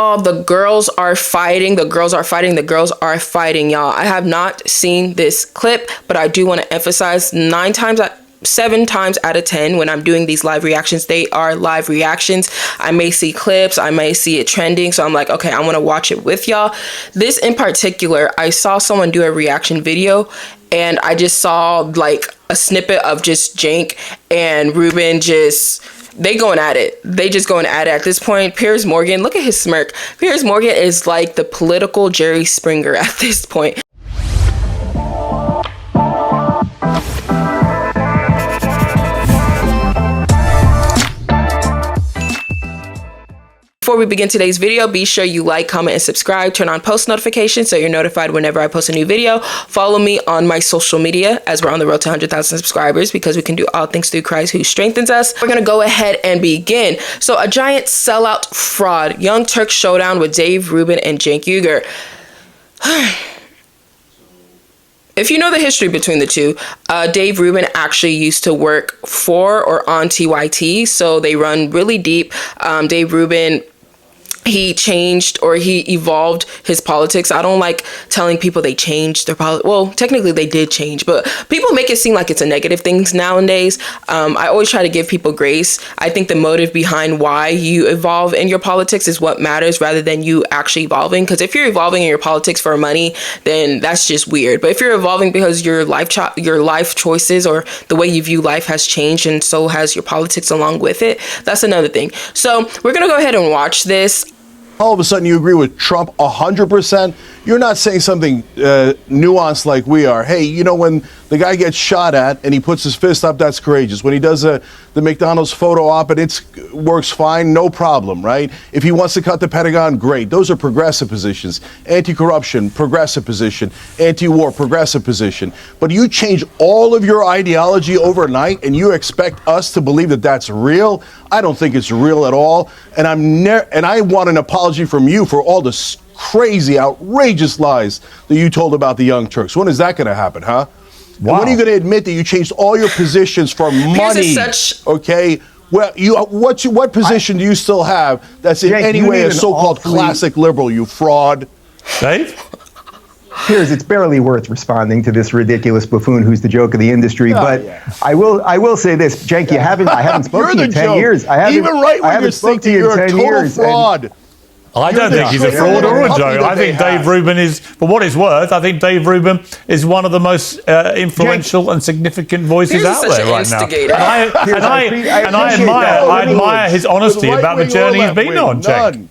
Oh, the girls are fighting. The girls are fighting. The girls are fighting, y'all. I have not seen this clip, but I do want to emphasize 7 times out of 10 when I'm doing these live reactions, they are live reactions. I may see clips, I may see it trending, so I'm like, okay, I want to watch it with y'all. This in particular, I saw someone do a reaction video, and I just saw like a snippet of just Cenk and Rubin they going at it. They just going at it at this point. Piers Morgan, look at his smirk. Piers Morgan is like the political Jerry Springer at this point. Before we begin today's video, be sure you like, comment, and subscribe. Turn on post notifications so you're notified whenever I post a new video. Follow me on my social media as we're on the road to 100,000 subscribers, because we can do all things through Christ who strengthens us. We're gonna go ahead and begin. So a giant sellout fraud. Young Turk showdown with Dave Rubin and Cenk Uygur. If you know the history between the two, Dave Rubin actually used to work for or on TYT, so they run really deep. Dave Rubin, he changed or he evolved his politics. I don't like telling people they changed their politics. Well, technically they did change, but people make it seem like it's a negative thing nowadays. I always try to give people grace. I think the motive behind why you evolve in your politics is what matters, rather than you actually evolving. Because if you're evolving in your politics for money, then that's just weird. But if you're evolving because your life choices or the way you view life has changed, and so has your politics along with it, that's another thing. So we're gonna go ahead and watch this. All of a sudden you agree with Trump 100%. You're not saying something nuanced like we are. Hey, you know, when the guy gets shot at and he puts his fist up, that's courageous. When he does the McDonald's photo op and it works fine, no problem, right? If he wants to cut the Pentagon, great. Those are progressive positions. Anti-corruption, progressive position. Anti-war, progressive position. But you change all of your ideology overnight and you expect us to believe that that's real? I don't think it's real at all. And I want an apology from you for all the crazy, outrageous lies that you told about the Young Turks. When is that going to happen, huh? Wow. When are you going to admit that you changed all your positions for money? Okay. Well, what position do you still have that's in any way a so-called classic liberal? You fraud, Dave. Piers, it's barely worth responding to this ridiculous buffoon who's the joke of the industry. But yeah. I will say this, Cenk, I haven't spoken to you in 10 years. I haven't spoken to you in 10 years. Fraud. I don't think he's a fraud or a joke. I think Dave Rubin is, for what it's worth, I think Dave Rubin is one of the most influential and significant voices out there right now. And I admire his honesty about the journey he's been on, Cenk.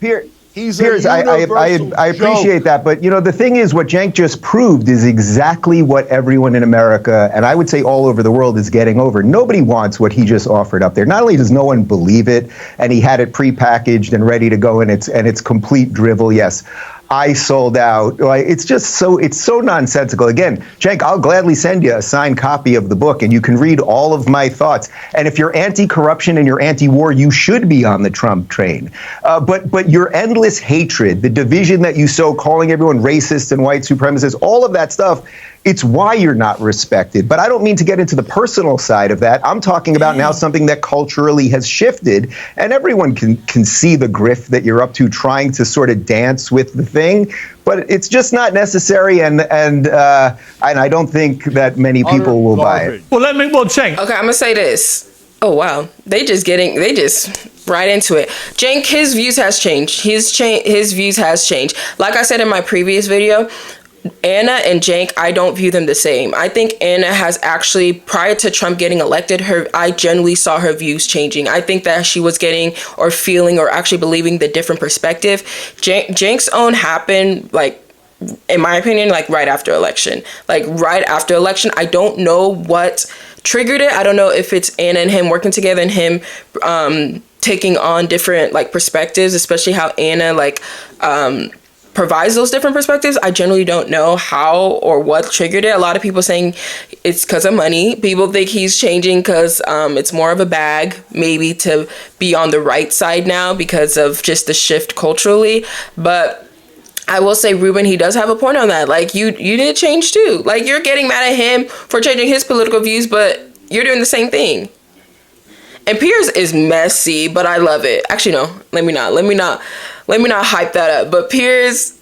Piers, I appreciate that, but you know, the thing is, what Cenk just proved is exactly what everyone in America, and I would say all over the world, is getting over. Nobody wants what he just offered up there. Not only does no one believe it, and he had it prepackaged and ready to go, and it's complete drivel. Yes, I sold out. It's so nonsensical. Again, Cenk, I'll gladly send you a signed copy of the book, and you can read all of my thoughts. And if you're anti-corruption and you're anti-war, you should be on the Trump train. But your endless hatred, the division that you sow, calling everyone racist and white supremacist, all of that stuff, it's why you're not respected. But I don't mean to get into the personal side of that. I'm talking about now something that culturally has shifted, and everyone can see the grift that you're up to, trying to sort of dance with the thing. But it's just not necessary, and I don't think that many people will buy it. Well, Cenk. Okay, I'm gonna say this. Oh wow, they just right into it. Cenk, his views has changed. His views has changed. Like I said in my previous video, Anna and Cenk, I don't view them the same. I think Anna has actually, prior to Trump getting elected, I generally saw her views changing. I think that she was getting or feeling or actually believing the different perspective. Cenk's own happened, like, in my opinion, like right after election. I don't know what triggered it. I don't know if it's Anna and him working together and him taking on different like perspectives, especially how Anna provides those different perspectives. I generally don't know how or what triggered it. A lot of people saying it's because of money. People think he's changing because it's more of a bag, maybe to be on the right side now because of just the shift culturally. But I will say, Rubin, he does have a point on that. Like, you did change too. Like, you're getting mad at him for changing his political views, but you're doing the same thing. And Piers is messy, but I love it. Actually, no, let me not. let me not hype that up. But Piers,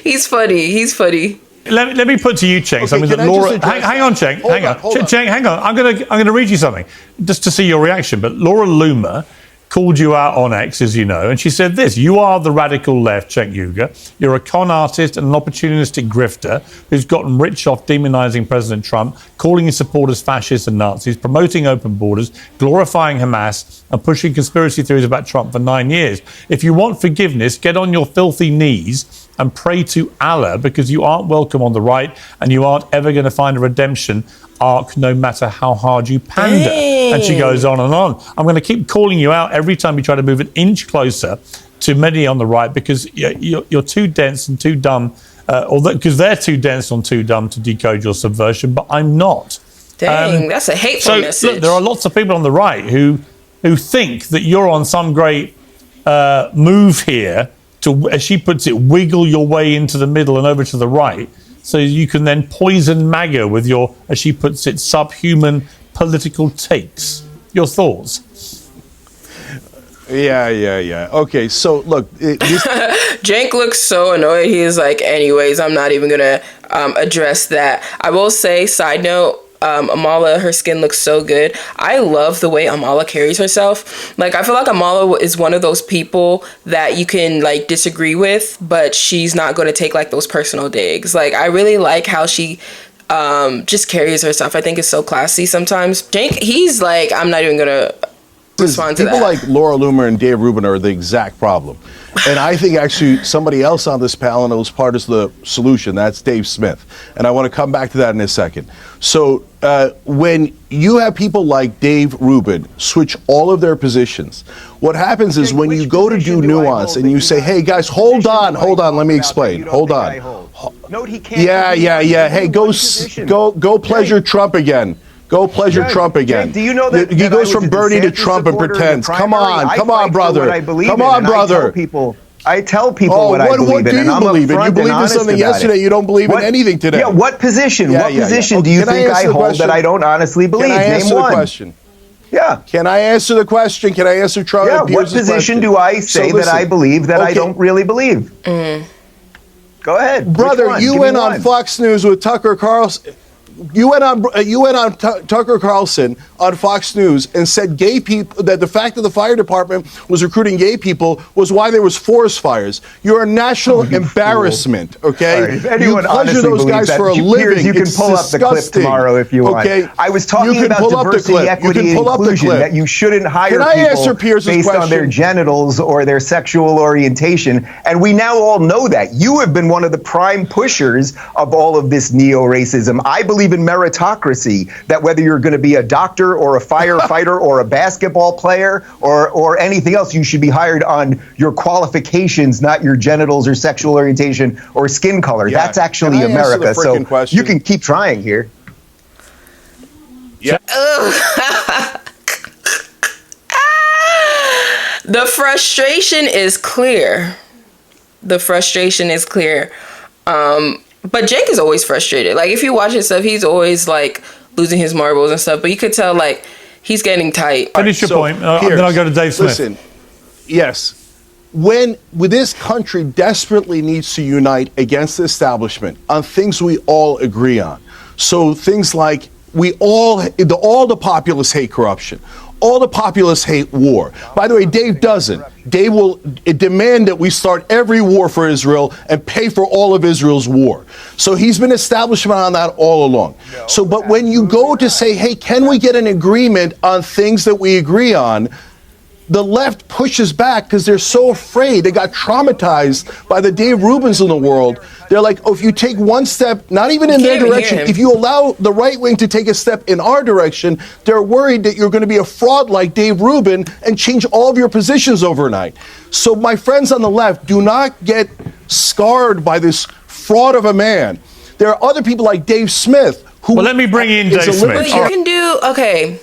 he's funny. He's funny. Let me put to you, Cenk, something that Laura. Hang on, Cenk. Cenk, hang on. I'm gonna read you something just to see your reaction. But Laura Loomer called you out on X, as you know, and she said this: "You are the radical left, Cenk Uygur. You're a con artist and an opportunistic grifter who's gotten rich off demonising President Trump, calling his supporters fascists and Nazis, promoting open borders, glorifying Hamas, and pushing conspiracy theories about Trump for 9 years. If you want forgiveness, get on your filthy knees and pray to Allah, because you aren't welcome on the right and you aren't ever going to find a redemption arc no matter how hard you pander." Dang. And she goes on and on. I'm going to keep calling you out every time you try to move an inch closer to many on the right, because you're too dense and too dumb, because they're too dense and too dumb to decode your subversion, but I'm not. Dang, that's a hateful message. Look, there are lots of people on the right who think that you're on some great move here to, as she puts it, wiggle your way into the middle and over to the right, so you can then poison MAGA with your, as she puts it, subhuman political takes. Your thoughts? Yeah. Okay, so look. Cenk looks so annoyed. He is like, anyways, I'm not even going to address that. I will say, side note, Amala, her skin looks so good. I love the way Amala carries herself. Like, I feel like Amala is one of those people that you can, like, disagree with, but she's not going to take, like, those personal digs. Like, I really like how she just carries herself. I think it's so classy sometimes. Cenk, he's like, I'm not even going to respond to that. People like Laura Loomer and Dave Rubin are the exact problem. And I think actually somebody else on this panel knows part of the solution. That's Dave Smith. And I want to come back to that in a second. So when you have people like Dave Rubin switch all of their positions, what happens is when you go to do nuance and you say, hey, guys, hold on, let me explain. Hold on. Note he can't. Yeah. Hey, go pleasure Trump again. Go pleasure Trump again. Do you know that he goes from Bernie to Trump and pretends? Come on, brother. Come on, brother. I tell people what I believe in. What do you believe in? You believed in something yesterday. You don't believe in anything today. Yeah, what position? What position do you think I hold that I don't honestly believe? Can I answer the question? Yeah. Can I answer the question? Can I answer Trump? Yeah, what position do I say that I believe that I don't really believe? Go ahead. Brother, you went on Fox News with Tucker Carlson. You went on Tucker Carlson on Fox News and said gay people, that the fact that the fire department was recruiting gay people was why there was forest fires. You're a national embarrassment, okay? If anyone you pleasure those guys for a living. You can pull up the clip tomorrow if you want. Okay? I was talking about diversity, equity, and inclusion, that you shouldn't hire people based on their genitals or their sexual orientation, and we now all know that. You have been one of the prime pushers of all of this neo-racism. I believe in meritocracy, that whether you're going to be a doctor or a firefighter or a basketball player or anything else, you should be hired on your qualifications, not your genitals or sexual orientation or skin color. Yeah. That's actually America. So question? You can keep trying here. Yeah. The frustration is clear. But Cenk is always frustrated. Like, if you watch his stuff, he's always, like, losing his marbles and stuff. But you could tell, like, he's getting tight. Finish your point, and then I'll go to Dave Smith. Listen, yes. When this country desperately needs to unite against the establishment on things we all agree on. So things like all the populists hate corruption. All the populists hate war. By the way, Dave doesn't. Dave will demand that we start every war for Israel and pay for all of Israel's war. So he's been establishment on that all along. But when you go to say, hey, can we get an agreement on things that we agree on? The left pushes back because they're so afraid. They got traumatized by the Dave Rubins in the world. They're like, oh, if you take one step, not even in their direction, if you allow the right wing to take a step in our direction, they're worried that you're going to be a fraud like Dave Rubin and change all of your positions overnight. So my friends on the left, do not get scarred by this fraud of a man. There are other people like Dave Smith who... Well, let me bring in Dave Smith. You can do... Okay.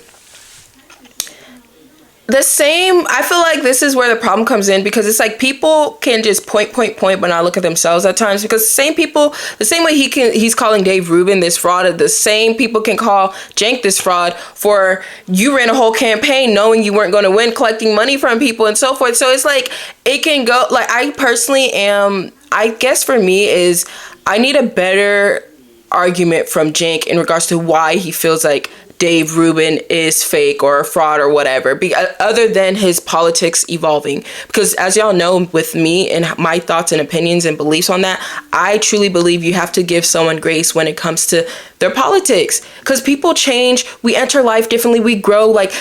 the same, I feel like this is where the problem comes in, because it's like people can just point, but not look at themselves at times, because the same way he's calling Dave Rubin this fraud, the same people can call Cenk this fraud for you ran a whole campaign knowing you weren't going to win, collecting money from people and so forth. So it's like, it can go, like, I personally am, I guess for me is, I need a better argument from Cenk in regards to why he feels like Dave Rubin is fake or a fraud or whatever, other than his politics evolving. Because as y'all know, with me and my thoughts and opinions and beliefs on that, I truly believe you have to give someone grace when it comes to their politics. Because people change, we enter life differently, we grow, like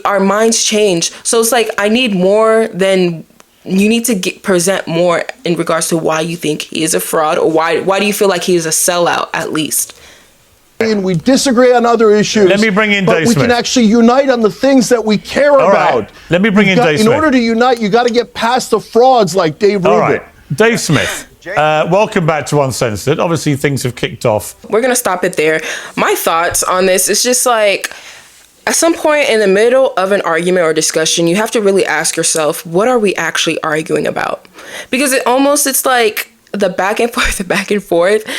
our minds change. So it's like, I need more than, you need to present more in regards to why you think he is a fraud, or why do you feel like he is a sellout at least. And we disagree on other issues. Let me bring in Dave Smith. We can actually unite on the things that we care about. Right. Let me bring in Dave Smith. In order to unite, you got to get past the frauds like Dave Rubin. All right. Dave Smith, welcome back to Uncensored. Obviously, things have kicked off. We're going to stop it there. My thoughts on this is just like, at some point in the middle of an argument or discussion, you have to really ask yourself, what are we actually arguing about? Because it's like the back and forth.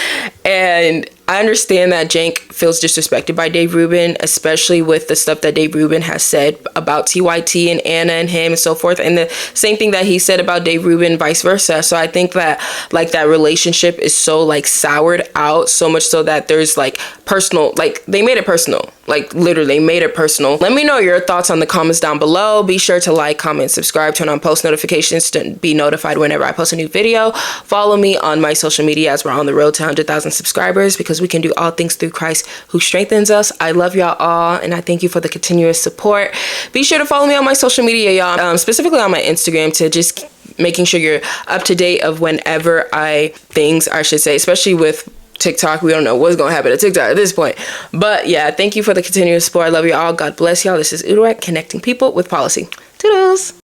And I understand that Cenk feels disrespected by Dave Rubin, especially with the stuff that Dave Rubin has said about TYT and Anna and him and so forth. And the same thing that he said about Dave Rubin, vice versa. So I think that like that relationship is so like soured out, so much so that there's like personal, like they made it personal, like literally made it personal. Let me know your thoughts on the comments down below. Be sure to like, comment, subscribe, turn on post notifications to be notified whenever I post a new video. Follow me on my social media as we're on the road to 100,000 subscribers, because we can do all things through Christ who strengthens us. I love y'all all, and I thank you for the continuous support. Be sure to follow me on my social media, y'all, specifically on my Instagram, to just making sure you're up to date of whenever I should say, especially with TikTok. We don't know what's going to happen to TikTok at this point. But yeah, thank you for the continuous support. I love you all. God bless y'all. This is Uduak, connecting people with policy. Toodles.